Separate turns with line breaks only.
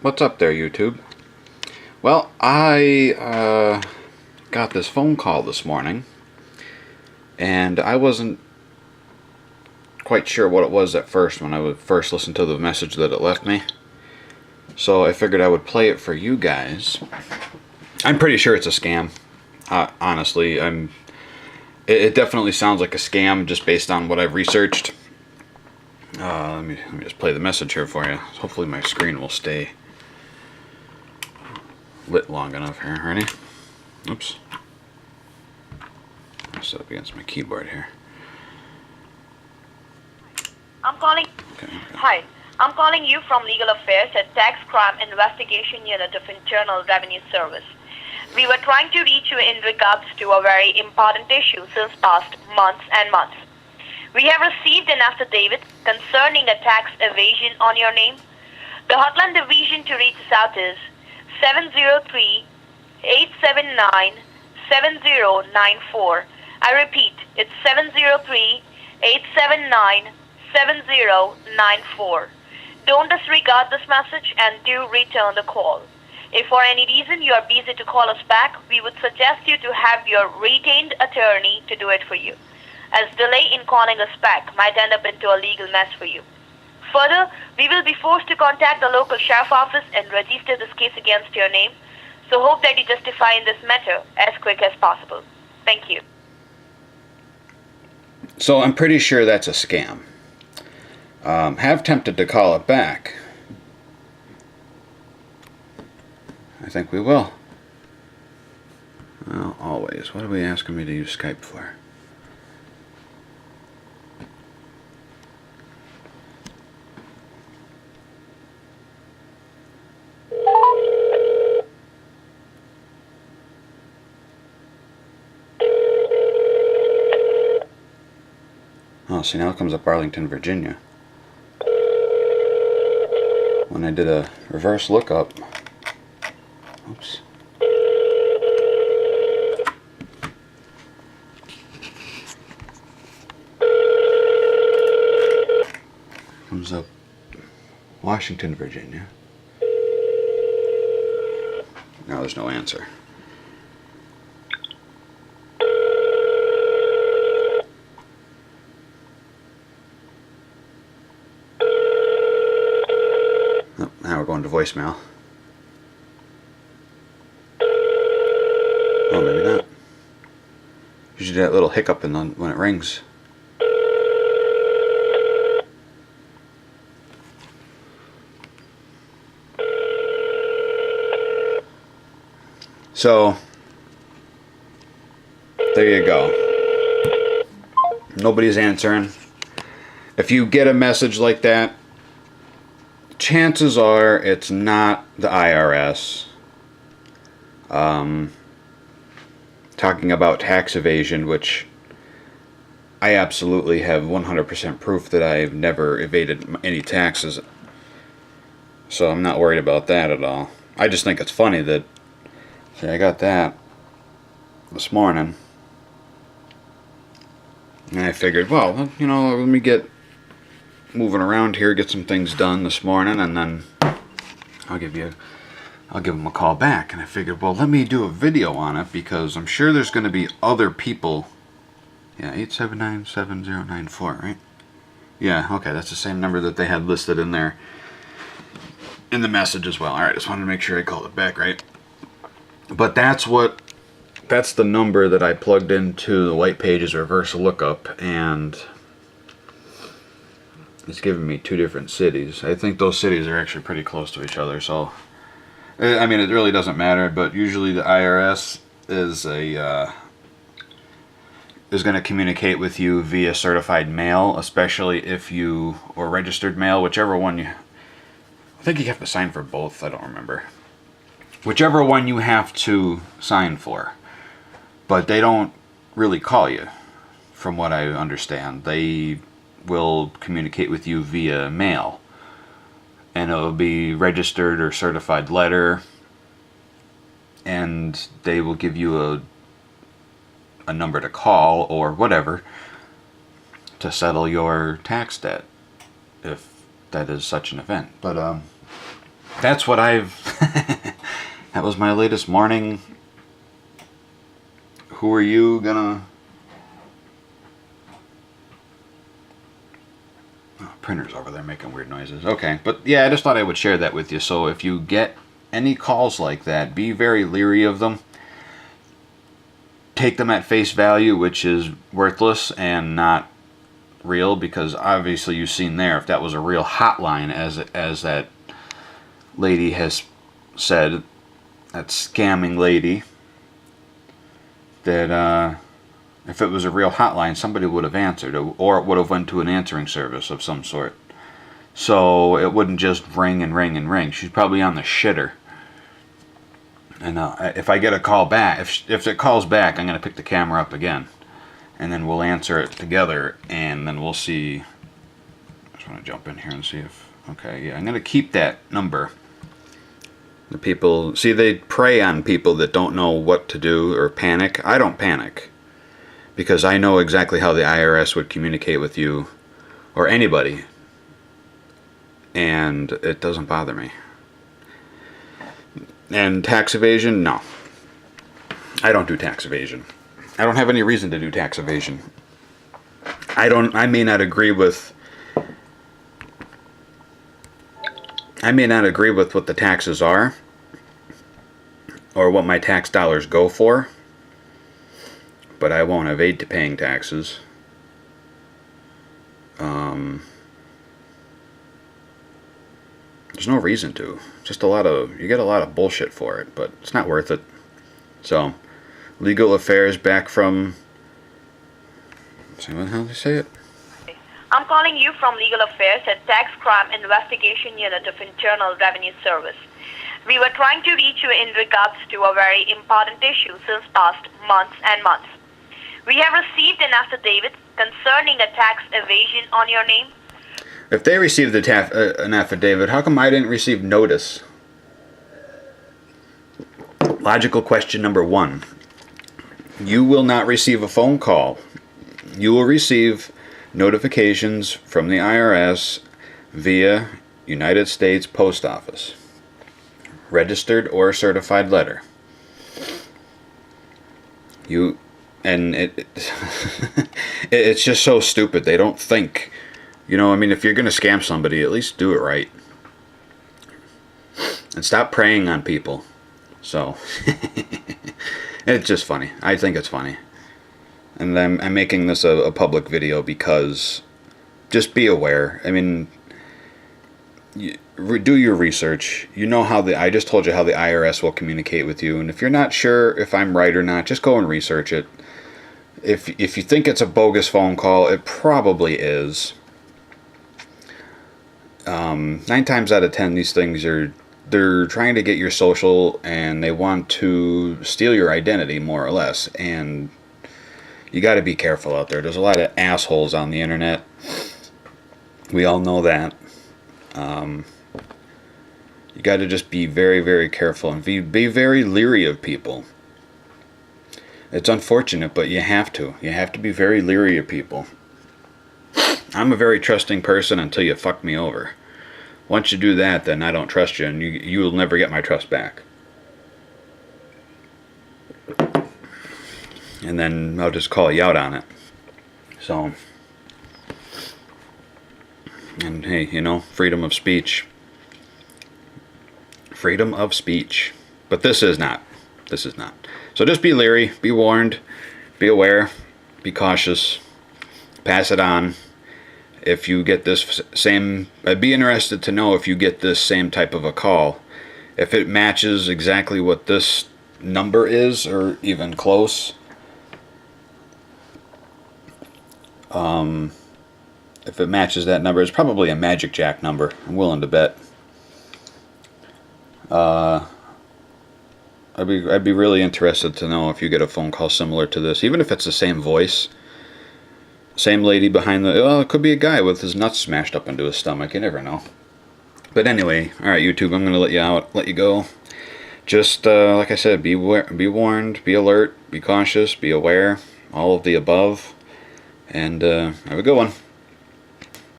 What's up there, YouTube? Well, I got this phone call this morning, and I wasn't quite sure what it was at first when I would first listen to the message that it left me. So I figured I would play it for you guys. I'm pretty sure it's a scam. Honestly, It definitely sounds like a scam just based on what I've researched. Let me just play the message here for you. Hopefully my screen will stay lit long enough here. Ready? Oops. I'll set up against my keyboard here.
I'm calling.
Okay.
Hi, I'm calling you from Legal Affairs at Tax Crime Investigation Unit of Internal Revenue Service. We were trying to reach you in regards to a very important issue since past months and months. We have received an affidavit concerning a tax evasion on your name. The hotline division to reach us out is 703-879-7094. I repeat, it's 703-879-7094. Don't disregard this message and do return the call. If for any reason you are busy to call us back, we would suggest you to have your retained attorney to do it for you, as delay in calling us back might end up into a legal mess for you. Further, we will be forced to contact the local sheriff office and register this case against your name, so hope that you justify in this matter as quick as possible. Thank you.
So I'm pretty sure that's a scam. Have tempted to call it back. I think we will. Well, always. What are we asking me to use Skype for? Oh, see, now it comes up Arlington, Virginia. When I did a reverse lookup. Oops. Comes up Washington, Virginia. Now there's no answer. Oh, now we're going to voicemail. Oh, maybe not. Usually that little hiccup when it rings. So, there you go. Nobody's answering. If you get a message like that, chances are it's not the IRS. Talking about tax evasion, which I absolutely have 100% proof that I've never evaded any taxes. So I'm not worried about that at all. I just think it's funny that, see, I got that this morning. And I figured, well, you know, let me get moving around here, get some things done this morning, and then I'll give them a call back. And I figured, well, let me do a video on it, because I'm sure there's going to be other people. Yeah, 879-7094, right? Yeah, okay, that's the same number that they had listed in there in the message as well. Alright, just wanted to make sure I called it back right. But that's the number that I plugged into the White Pages reverse lookup, and it's giving me two different cities. I think those cities are actually pretty close to each other, so I mean, it really doesn't matter, but usually the IRS is going to communicate with you via certified mail, especially if you, or registered mail, whichever one you, I think you have to sign for both, I don't remember. Whichever one you have to sign for. But they don't really call you, from what I understand. They will communicate with you via mail. And it'll be registered or certified letter. And they will give you a number to call or whatever to settle your tax debt, if that is such an event. But that's what I've... That was my latest morning. Who are you gonna... Oh, printer's over there making weird noises. Okay, but yeah, I just thought I would share that with you. So if you get any calls like that, be very leery of them. Take them at face value, which is worthless and not real, because obviously you've seen there, if that was a real hotline, as that lady has said, that scamming lady, that if it was a real hotline, somebody would have answered, or it would have went to an answering service of some sort. So it wouldn't just ring and ring and ring. She's probably on the shitter. And if I get a call back, if it calls back, I'm going to pick the camera up again. And then we'll answer it together, and then we'll see. I just want to jump in here and see if... Okay, yeah, I'm going to keep that number. The people... See, they prey on people that don't know what to do or panic. I don't panic, because I know exactly how the IRS would communicate with you, or anybody. And it doesn't bother me. And tax evasion? No. I don't do tax evasion. I don't have any reason to do tax evasion. I may not agree with what the taxes are, or what my tax dollars go for, but I won't evade to paying taxes. There's no reason to. Just you get a lot of bullshit for it, but it's not worth it. So, legal affairs back from... How do they say it?
I'm calling you from Legal Affairs at Tax Crime Investigation Unit of Internal Revenue Service. We were trying to reach you in regards to a very important issue since past months and months. We have received an affidavit concerning a tax evasion on your name.
If they received an affidavit, how come I didn't receive notice? Logical question number 1. You will not receive a phone call. You will receive notifications from the IRS via United States Post Office. Registered or certified letter. It's just so stupid. They don't think. You know, I mean, if you're going to scam somebody, at least do it right. And stop preying on people. So, it's just funny. I think it's funny. And I'm making this a public video because just be aware. I mean, do your research. You know how I just told you how the IRS will communicate with you. And if you're not sure if I'm right or not, just go and research it. If you think it's a bogus phone call, it probably is. 9 times out of 10, these things they're trying to get your social, and they want to steal your identity, more or less. And you got to be careful out there. There's a lot of assholes on the internet. We all know that. You got to just be very, very careful and be very leery of people. It's unfortunate, but you have to. You have to be very leery of people. I'm a very trusting person until you fuck me over. Once you do that, then I don't trust you, and you will never get my trust back. And then I'll just call you out on it. So, and hey, you know, freedom of speech. Freedom of speech. But this is not. This is not. So just be leery, be warned, be aware, be cautious, pass it on. If you get this same, I'd be interested to know if you get this same type of a call. If it matches exactly what this number is, or even close. If it matches that number, it's probably a Magic Jack number. I'm willing to bet. I'd be really interested to know if you get a phone call similar to this, even if it's the same voice. Same lady behind well, it could be a guy with his nuts smashed up into his stomach. You never know. But anyway, alright, YouTube, I'm going to let you go. Just, like I said, be warned, be alert, be cautious, be aware, all of the above. And have a good one.